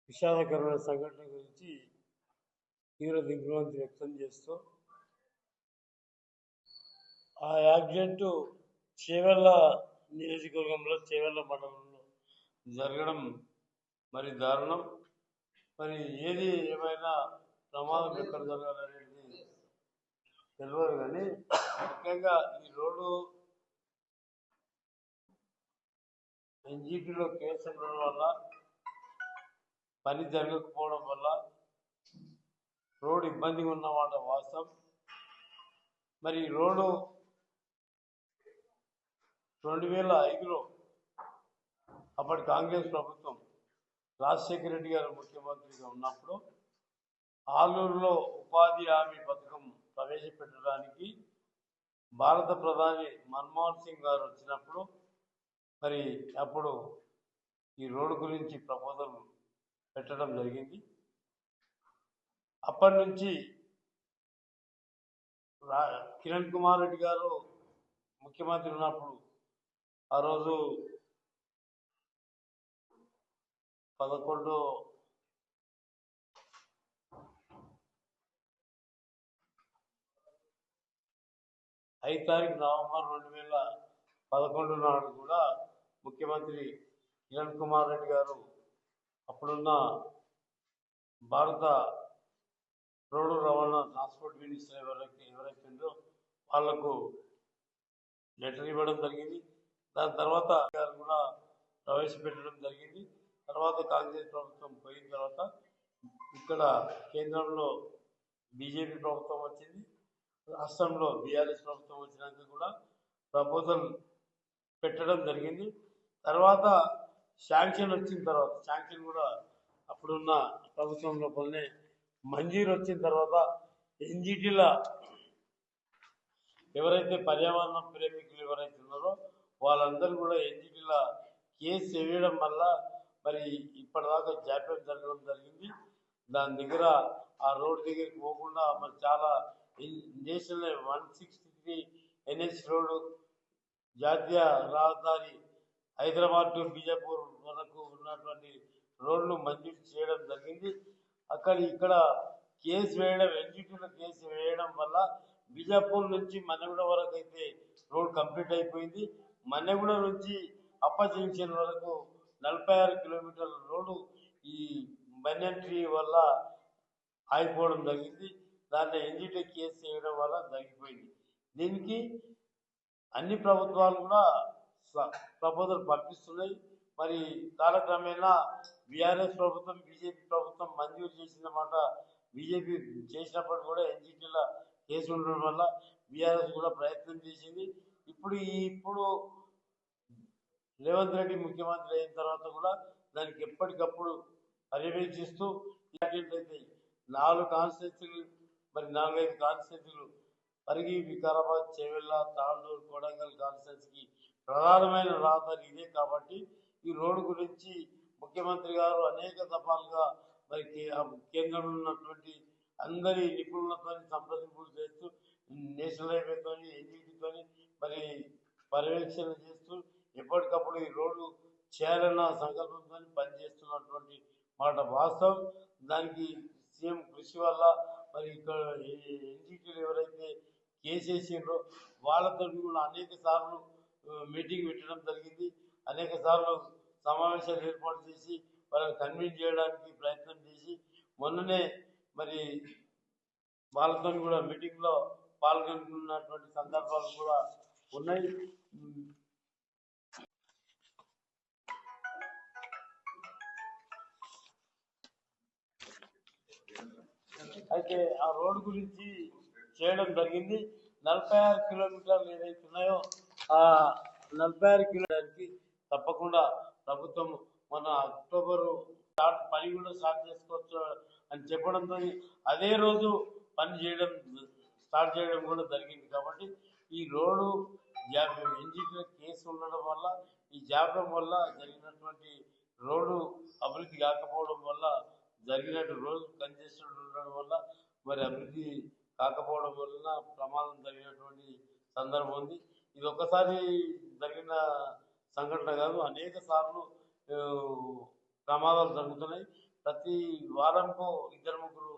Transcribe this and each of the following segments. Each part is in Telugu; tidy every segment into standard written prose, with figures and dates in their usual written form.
విషాదకరమైన సంఘటన గురించి తీవ్ర దిగ్భ్రాంతి వ్యక్తం చేస్తూ ఆ యాక్సిడెంట్ చేవెళ్ళ నియోజకవర్గంలో చేవెళ్ళ మండలంలో జరగడం మరి దారుణం. మరి ఏది ఏమైనా ప్రమాదం ఎక్కడ జరగాలనేది తెలియదు, కానీ ముఖ్యంగా ఈ రోడ్డు ఎన్జిటిలో కేసు ఉండడం వల్ల, పని జరగకపోవడం వల్ల రోడ్డు ఇబ్బందిగా ఉన్నమాట వాస్తవం. మరి రోడ్డు 2005లో అప్పటి కాంగ్రెస్ ప్రభుత్వం రాజశేఖర రెడ్డి గారు ముఖ్యమంత్రిగా ఉన్నప్పుడు ఆలూరులో ఉపాధి హామీ పథకం ప్రవేశపెట్టడానికి భారత ప్రధాని మన్మోహన్ సింగ్ గారు వచ్చినప్పుడు మరి అప్పుడు ఈ రోడ్డు గురించి ప్రపోజల్ పెట్టడం జరిగింది. అప్పటి నుంచి కిరణ్ కుమార్ రెడ్డి గారు ముఖ్యమంత్రి ఉన్నప్పుడు ఆ రోజు 5 తారీఖు నవంబర్ 2011 నాడు కూడా ముఖ్యమంత్రి కిరణ్ కుమార్ రెడ్డి గారు అప్పుడున్న భారత రోడ్డు రవాణా ట్రాన్స్పోర్ట్ మినిస్టర్ ఎవరైతే ఉందో వాళ్లకు లెటర్ ఇవ్వడం జరిగింది. దాని తర్వాత కూడా ప్రవేశపెట్టడం జరిగింది. తర్వాత కాంగ్రెస్ ప్రభుత్వం పోయిన తర్వాత ఇక్కడ కేంద్రంలో బీజేపీ ప్రభుత్వం వచ్చింది, రాష్ట్రంలో బీఆర్ఎస్ ప్రభుత్వం వచ్చినాక కూడా ప్రపోజల్ పెట్టడం జరిగింది. తర్వాత శాంక్షన్ వచ్చిన తర్వాత శాంక్షన్ కూడా అప్పుడున్న ప్రభుత్వం లోపలనే మంజూరు వచ్చిన తర్వాత ఎన్జిటీల ఎవరైతే పర్యావరణ ప్రేమికులు ఎవరైతే ఉన్నారో వాళ్ళందరూ కూడా ఎన్జిటీల కేసు వేయడం వల్ల మరి ఇప్పటిదాకా జాప్యం జరగడం జరిగింది. దాని దగ్గర ఆ రోడ్డు దగ్గరికి పోకుండా మరి చాలా నేషనల్ 163 NH రోడ్డు, జాతీయ రహదారి హైదరాబాద్ టు బీజాపూర్ వరకు ఉన్నటువంటి రోడ్లు మంజూరు చేయడం జరిగింది. ఇక్కడ కేసు వేయడం, ఎన్జిటీలో కేసు వేయడం వల్ల బీజాపూర్ నుంచి మన్నెగూడ వరకు అయితే రోడ్ కంప్లీట్ అయిపోయింది. మన్నెగూడ నుంచి అప్ప జంక్షన్ వరకు 46 కిలోమీటర్ల రోడ్డు ఈ బనియన్ ట్రీ వల్ల ఆగిపోవడం జరిగింది. దాంట్లో ఎన్జిటీ కేసు చేయడం వల్ల జరిగిపోయింది. దీనికి అన్ని ప్రభుత్వాలు కూడా ప్రపోజల్ పంపిస్తున్నాయి. మరి కాలక్రమేణా బీఆర్ఎస్ ప్రభుత్వం, బీజేపీ ప్రభుత్వం మంజూరు చేసిందన్నమాట. బీజేపీ చేసినప్పుడు కూడా ఎన్జిటీల కేసు ఉండడం వల్ల బీఆర్ఎస్ కూడా ప్రయత్నం చేసింది. ఇప్పుడు రేవంత్ రెడ్డి ముఖ్యమంత్రి అయిన తర్వాత కూడా దానికి ఎప్పటికప్పుడు పర్యవేక్షిస్తూ అయితే 4 కాన్స్టిట్యూన్సీలు మరి 4-5 కాన్స్టిట్యూన్సీలు పరిగి, వికారాబాద్, చేవెళ్ళ, తాండూరు, కొడంగల్ కాన్స్టిట్యూన్సీకి ప్రధానమైన రహదారి ఇదే. కాబట్టి ఈ రోడ్డు గురించి ముఖ్యమంత్రి గారు అనేక దఫాలుగా మరి కేంద్రంలో ఉన్నటువంటి అందరి నిపుణులతో సంప్రదింపులు చేస్తూ నేషనల్ హైవేతో ఎన్జిటీతో మరి పర్యవేక్షణ చేస్తూ ఎప్పటికప్పుడు ఈ రోడ్డు చేయాలన్న సంకల్పంతో పనిచేస్తున్నటువంటి మాట వాస్తవం. దానికి సీఎం కృషి వల్ల మరి ఇక్కడ ఎన్జిటీలు ఎవరైతే కేసేసిండ్రో వాళ్ళతో కూడా అనేక సార్లు మీటింగ్ పెట్టడం జరిగింది. అనేక సార్లు సమావేశాలు ఏర్పాటు చేసి వాళ్ళని కన్విన్స్ చేయడానికి ప్రయత్నం చేసి మొన్ననే మరి వాళ్ళతో కూడా మీటింగ్లో పాల్గొంటున్నటువంటి సందర్భాలు కూడా ఉన్నాయి. అయితే ఆ రోడ్డు గురించి చేయడం జరిగింది. 46 కిలోమీటర్లు ఏదైతే ఉన్నాయో ఆ 46 కిలోమీటర్కి తప్పకుండా ప్రభుత్వం మన అక్టోబరు పని కూడా స్టార్ట్ చేసుకోవచ్చు అని చెప్పడంతో అదే రోజు పని స్టార్ట్ చేయడం కూడా జరిగింది. కాబట్టి ఈ రోడ్డు ఎన్జిటీ కేసు ఉండడం వల్ల, ఈ జాప్యం వల్ల జరిగినటువంటి రోడ్డు అభివృద్ధి కాకపోవడం వల్ల జరిగినట్టు రోజు కంజెస్టెడ్ ఉండడం వల్ల మరి అభివృద్ధి కాకపోవడం వలన ప్రమాదం జరిగినటువంటి సందర్భం ఉంది. ఇది ఒక్కసారి జరిగిన సంఘటన కాదు, అనేక సార్లు ప్రమాదాలు జరుగుతున్నాయి. ప్రతి వారంకు 2-3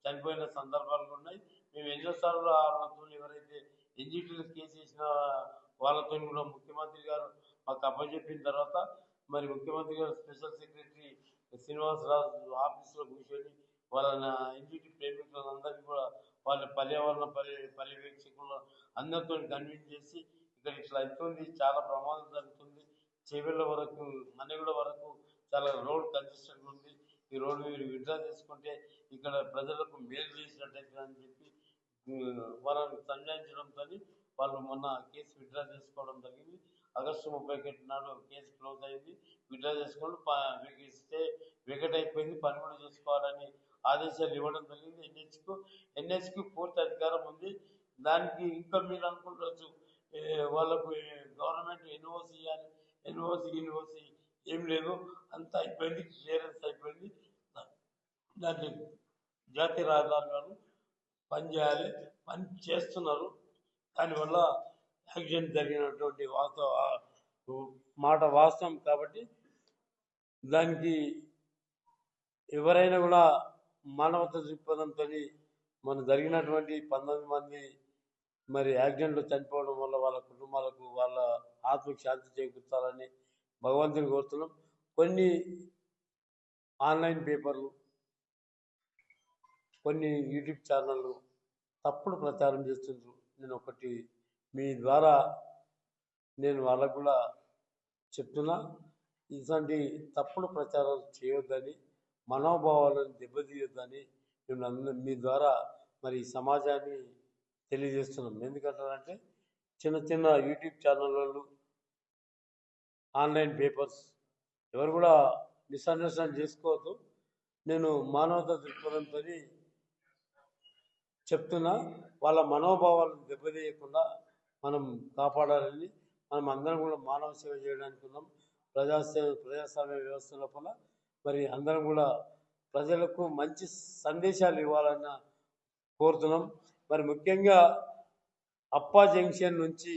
చనిపోయిన సందర్భాలు ఉన్నాయి. మేము ఎన్నోసార్లు వాళ్ళతో ఎవరైతే ఎన్జిటీలో కేసు వేసిన వాళ్ళతో కూడా ముఖ్యమంత్రి గారు మాకు అప్పచెప్పిన తర్వాత మరి ముఖ్యమంత్రి గారు స్పెషల్ సెక్రటరీ శ్రీనివాసరాజు ఆఫీస్లో కూర్చొని వాళ్ళ ఎన్జిటి ప్రేమికులందరికీ కూడా వాళ్ళ పర్యావరణ పర్యవేక్షకులు అందరితో కన్విన్స్ చేసి ఇక్కడ ఇట్లా అవుతుంది, చాలా ప్రమాదం జరుగుతుంది, చేవెళ్ళ వరకు మన్నెగూడ వరకు చాలా రోడ్ కంజెస్టెడ్ ఉంది, ఈ రోడ్డు మీరు విడ్డ్రా చేసుకుంటే ఇక్కడ ప్రజలకు మేలు చేసినట్టయితే అని చెప్పి వాళ్ళని సంజాయించడంతో వాళ్ళు మొన్న కేసు విడ్డ్రా చేసుకోవడం జరిగింది. ఆగస్టు 31 నాడు కేసు క్లోజ్ అయింది. విడ్డ్రా చేసుకోండి, ఇస్తే వికెట్ అయిపోయింది, పని కూడా చేసుకోవాలని ఆదేశాలు ఇవ్వడం జరిగింది. ఎన్హెచ్కి పూర్తి అధికారం ఉంది. దానికి ఇంకా మీరు అనుకుంటవచ్చు వాళ్ళకు గవర్నమెంట్ ఎన్ఓసి ఇవ్వాలి, ఎన్ఓసి ఏం లేదు, అంతా అయిపోయింది, క్లియరెన్స్ అయిపోయింది. దాన్ని జాతీయ రహదారులను పని చేయాలి, పని చేస్తున్నారు. దానివల్ల యాక్సిడెంట్ జరిగినటువంటి మాట వాస్తవం కాబట్టి దానికి ఎవరైనా కూడా మానవత దృక్పథంతో మన జరిగినటువంటి 19 మంది మరి యాక్సిడెంట్లో చనిపోవడం వల్ల వాళ్ళ కుటుంబాలకు వాళ్ళ ఆత్మకు శాంతి చేకూర్చాలని భగవంతుని కోరుతున్నాం. కొన్ని ఆన్లైన్ పేపర్లు, కొన్ని యూట్యూబ్ ఛానళ్ళు తప్పుడు ప్రచారం చేస్తుండ్రు. నేను ఒకటి మీ ద్వారా నేను వాళ్ళకు కూడా చెప్తున్నా, ఇటువంటి తప్పుడు ప్రచారాలు చేయొద్దని, మనోభావాలను దెబ్బతీయొద్దని మేము మీ ద్వారా మరి సమాజాన్ని తెలియజేస్తున్నాం. ఎందుకంటారంటే చిన్న చిన్న యూట్యూబ్ ఛానల్ వాళ్ళు, ఆన్లైన్ పేపర్స్ ఎవరు కూడా మిస్అండర్స్టాండ్ చేసుకోవద్దు. నేను మానవతా దృక్పథంతో చెప్తున్నా, వాళ్ళ మనోభావాలను దెబ్బతీయకుండా మనం కాపాడాలని, మనం అందరం కూడా మానవ సేవ చేయడానికి ఉన్నాం. ప్రజాస్వామ్య వ్యవస్థ లోపల మరి అందరం కూడా ప్రజలకు మంచి సందేశాలు ఇవ్వాలన్న కోరుతున్నాం. మరి ముఖ్యంగా అప్పా జంక్షన్ నుంచి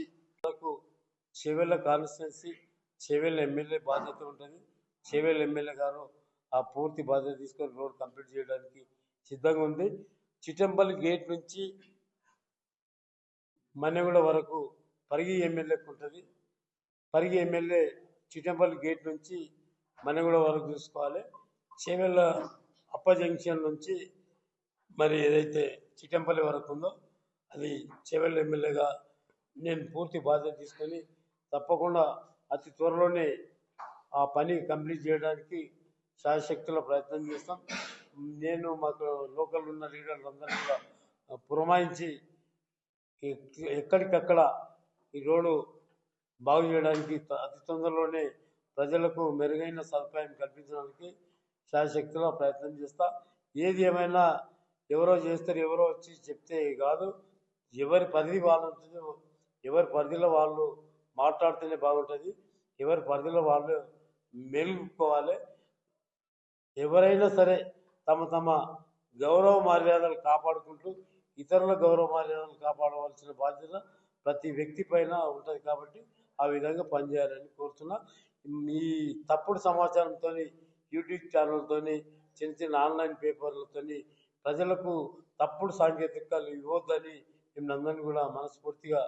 చేవెళ్ళ కాన్స్టిట్యున్సీ, చేవెళ్ళ ఎమ్మెల్యే బాధ్యత ఉంటుంది. చేవెళ్ళ ఎమ్మెల్యే గారు ఆ పూర్తి బాధ్యత తీసుకొని రోడ్ కంప్లీట్ చేయడానికి సిద్ధంగా ఉంది. చిట్టంపల్లి గేట్ నుంచి మన్నెగూడ వరకు పరిగి ఎమ్మెల్యేకి ఉంటుంది. పరిగి ఎమ్మెల్యే చిట్టంపల్లి గేట్ నుంచి మన్నెగూడ వరకు చూసుకోవాలి. చేవెళ్ళ అప్ప జంక్షన్ నుంచి మరి ఏదైతే చిట్టంపల్లి వరకు ఉందో అది చేవెళ్ళ ఎమ్మెల్యేగా నేను పూర్తి బాధ్యత తీసుకొని తప్పకుండా అతి త్వరలోనే ఆ పని కంప్లీట్ చేయడానికి శాయశక్తుల ప్రయత్నం చేస్తాం. నేను మాకు లోకల్ ఉన్న లీడర్లు అందరూ కూడా పురమాయించి ఎక్కడికక్కడ ఈ రోడ్డు బాగు చేయడానికి అతి తొందరలోనే ప్రజలకు మెరుగైన సదుపాయం కల్పించడానికి శాయశక్తుల ప్రయత్నం చేస్తా. ఏది ఏమైనా ఎవరో చేస్తారు, ఎవరో వచ్చి చెప్తే కాదు, ఎవరి పరిధి వాళ్ళు ఉంటుంది, ఎవరి పరిధిలో వాళ్ళు మాట్లాడితేనే బాగుంటుంది, ఎవరి పరిధిలో వాళ్ళు మెలుగుకోవాలి. ఎవరైనా సరే తమ తమ గౌరవ మర్యాదలు కాపాడుకుంటూ ఇతరుల గౌరవ మర్యాదలు కాపాడవలసిన బాధ్యత ప్రతి వ్యక్తి పైన ఉంటుంది. కాబట్టి ఆ విధంగా పనిచేయాలని కోరుతున్నా. ఈ తప్పుడు సమాచారంతో యూట్యూబ్ ఛానల్తో చిన్న చిన్న ఆన్లైన్ పేపర్లతో ప్రజలకు తప్పుడు సాంకేతికాలు ఇవ్వద్దని మిమ్మల్ని కూడా మనస్ఫూర్తిగా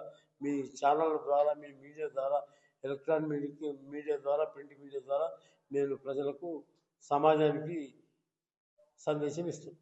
మీ ఛానల్ ద్వారా, మీ మీడియా ద్వారా, ఎలక్ట్రానిక్ మీడియా ద్వారా, ప్రింట్ మీడియా ద్వారా నేను ప్రజలకు, సమాజానికి సందేశం ఇస్తున్నాను.